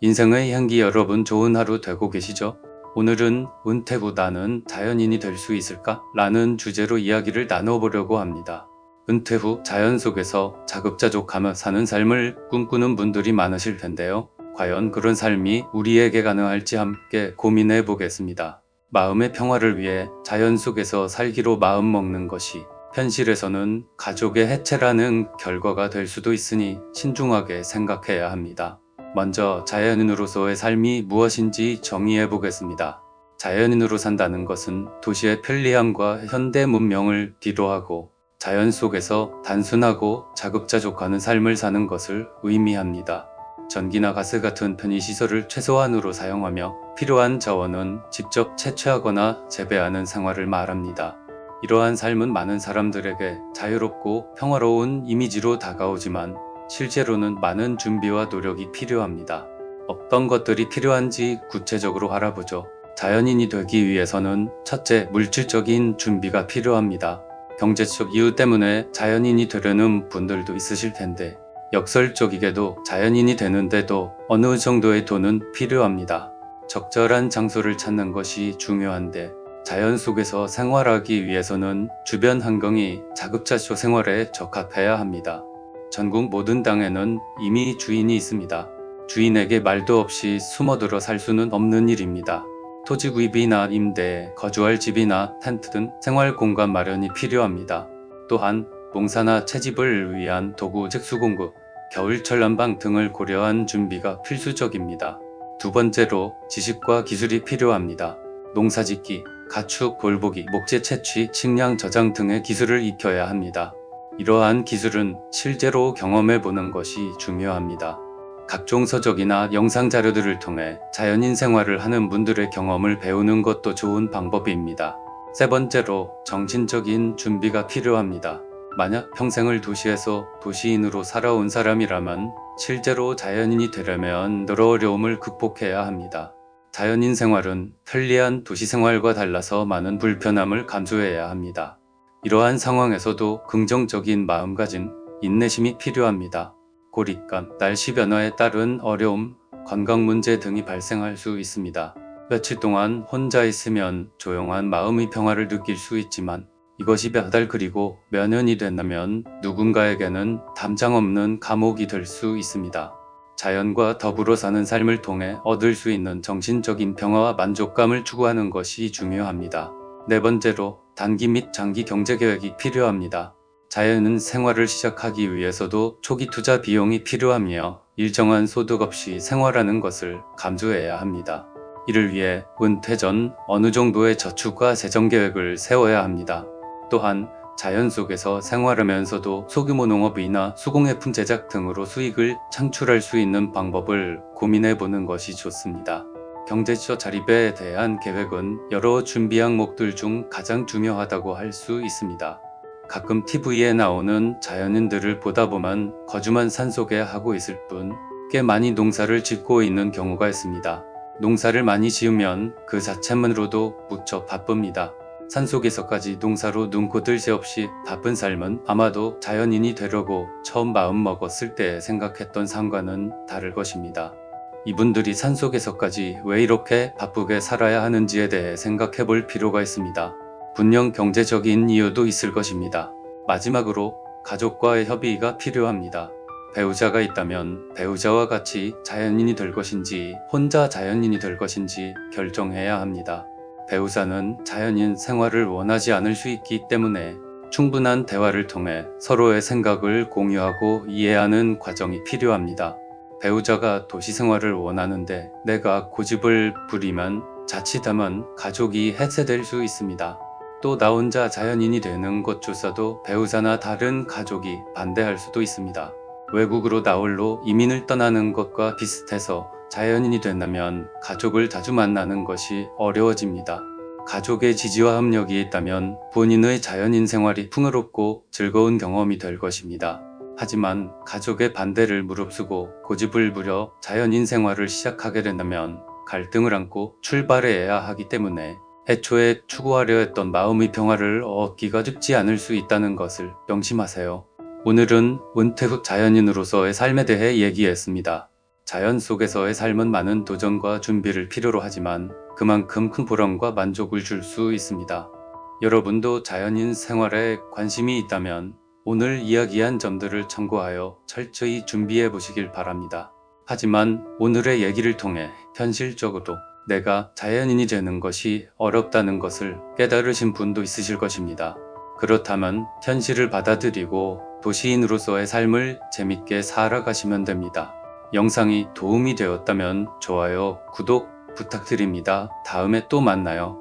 인생의 향기 여러분 좋은 하루 되고 계시죠? 오늘은 은퇴 후 나는 자연인이 될 수 있을까? 라는 주제로 이야기를 나눠보려고 합니다. 은퇴 후 자연 속에서 자급자족하며 사는 삶을 꿈꾸는 분들이 많으실 텐데요. 과연 그런 삶이 우리에게 가능할지 함께 고민해 보겠습니다. 마음의 평화를 위해 자연 속에서 살기로 마음먹는 것이 현실에서는 가족의 해체라는 결과가 될 수도 있으니 신중하게 생각해야 합니다. 먼저 자연인으로서의 삶이 무엇인지 정의해 보겠습니다. 자연인으로 산다는 것은 도시의 편리함과 현대 문명을 뒤로하고 자연 속에서 단순하고 자급자족하는 삶을 사는 것을 의미합니다. 전기나 가스 같은 편의시설을 최소한으로 사용하며 필요한 자원은 직접 채취하거나 재배하는 생활을 말합니다. 이러한 삶은 많은 사람들에게 자유롭고 평화로운 이미지로 다가오지만 실제로는 많은 준비와 노력이 필요합니다. 어떤 것들이 필요한지 구체적으로 알아보죠. 자연인이 되기 위해서는 첫째, 물질적인 준비가 필요합니다. 경제적 이유 때문에 자연인이 되려는 분들도 있으실 텐데 역설적이게도 자연인이 되는데도 어느 정도의 돈은 필요합니다. 적절한 장소를 찾는 것이 중요한데 자연 속에서 생활하기 위해서는 주변 환경이 자급자족 생활에 적합해야 합니다. 전국 모든 땅에는 이미 주인이 있습니다. 주인에게 말도 없이 숨어들어 살 수는 없는 일입니다. 토지 구입이나 임대, 거주할 집이나 텐트 등 생활 공간 마련이 필요합니다. 또한 농사나 채집을 위한 도구 즉 수공구, 겨울철 난방 등을 고려한 준비가 필수적입니다. 두 번째로 지식과 기술이 필요합니다. 농사짓기, 가축 돌보기, 목재 채취, 식량 저장 등의 기술을 익혀야 합니다. 이러한 기술은 실제로 경험해보는 것이 중요합니다. 각종 서적이나 영상 자료들을 통해 자연인 생활을 하는 분들의 경험을 배우는 것도 좋은 방법입니다. 세 번째로 정신적인 준비가 필요합니다. 만약 평생을 도시에서 도시인으로 살아온 사람이라면 실제로 자연인이 되려면 여러 어려움을 극복해야 합니다. 자연인 생활은 편리한 도시 생활과 달라서 많은 불편함을 감수해야 합니다. 이러한 상황에서도 긍정적인 마음가짐, 인내심이 필요합니다. 고립감, 날씨 변화에 따른 어려움, 건강 문제 등이 발생할 수 있습니다. 며칠 동안 혼자 있으면 조용한 마음의 평화를 느낄 수 있지만 이것이 몇 달 그리고 몇 년이 된다면 누군가에게는 담장 없는 감옥이 될 수 있습니다. 자연과 더불어 사는 삶을 통해 얻을 수 있는 정신적인 평화와 만족감을 추구하는 것이 중요합니다. 네 번째로 단기 및 장기 경제 계획이 필요합니다. 자연인 생활을 시작하기 위해서도 초기 투자 비용이 필요하며 일정한 소득 없이 생활하는 것을 감수해야 합니다. 이를 위해 은퇴 전 어느 정도의 저축과 재정 계획을 세워야 합니다. 또한 자연 속에서 생활하면서도 소규모 농업이나 수공예품 제작 등으로 수익을 창출할 수 있는 방법을 고민해 보는 것이 좋습니다. 경제적 자립에 대한 계획은 여러 준비 항목들 중 가장 중요하다고 할 수 있습니다. 가끔 TV에 나오는 자연인들을 보다 보면 거주만 산속에 하고 있을 뿐 꽤 많이 농사를 짓고 있는 경우가 있습니다. 농사를 많이 지으면 그 자체만으로도 무척 바쁩니다. 산속에서까지 농사로 눈코 뜰 새 없이 바쁜 삶은 아마도 자연인이 되려고 처음 마음 먹었을 때 생각했던 삶과는 다를 것입니다. 이분들이 산속에서까지 왜 이렇게 바쁘게 살아야 하는지에 대해 생각해 볼 필요가 있습니다. 분명 경제적인 이유도 있을 것입니다. 마지막으로 가족과의 협의가 필요합니다. 배우자가 있다면 배우자와 같이 자연인이 될 것인지 혼자 자연인이 될 것인지 결정해야 합니다. 배우자는 자연인 생활을 원하지 않을 수 있기 때문에 충분한 대화를 통해 서로의 생각을 공유하고 이해하는 과정이 필요합니다. 배우자가 도시 생활을 원하는데 내가 고집을 부리면 자칫하면 가족이 해체될 수 있습니다. 또 나 혼자 자연인이 되는 것조차도 배우자나 다른 가족이 반대할 수도 있습니다. 외국으로 나홀로 이민을 떠나는 것과 비슷해서 자연인이 된다면 가족을 자주 만나는 것이 어려워집니다. 가족의 지지와 협력이 있다면 본인의 자연인 생활이 풍요롭고 즐거운 경험이 될 것입니다. 하지만 가족의 반대를 무릅쓰고 고집을 부려 자연인 생활을 시작하게 된다면 갈등을 안고 출발해야 하기 때문에 애초에 추구하려 했던 마음의 평화를 얻기가 쉽지 않을 수 있다는 것을 명심하세요. 오늘은 은퇴 후 자연인으로서의 삶에 대해 얘기했습니다. 자연 속에서의 삶은 많은 도전과 준비를 필요로 하지만 그만큼 큰 보람과 만족을 줄 수 있습니다. 여러분도 자연인 생활에 관심이 있다면 오늘 이야기한 점들을 참고하여 철저히 준비해 보시길 바랍니다. 하지만 오늘의 얘기를 통해 현실적으로 내가 자연인이 되는 것이 어렵다는 것을 깨달으신 분도 있으실 것입니다. 그렇다면 현실을 받아들이고 도시인으로서의 삶을 재밌게 살아가시면 됩니다. 영상이 도움이 되었다면 좋아요, 구독 부탁드립니다. 다음에 또 만나요.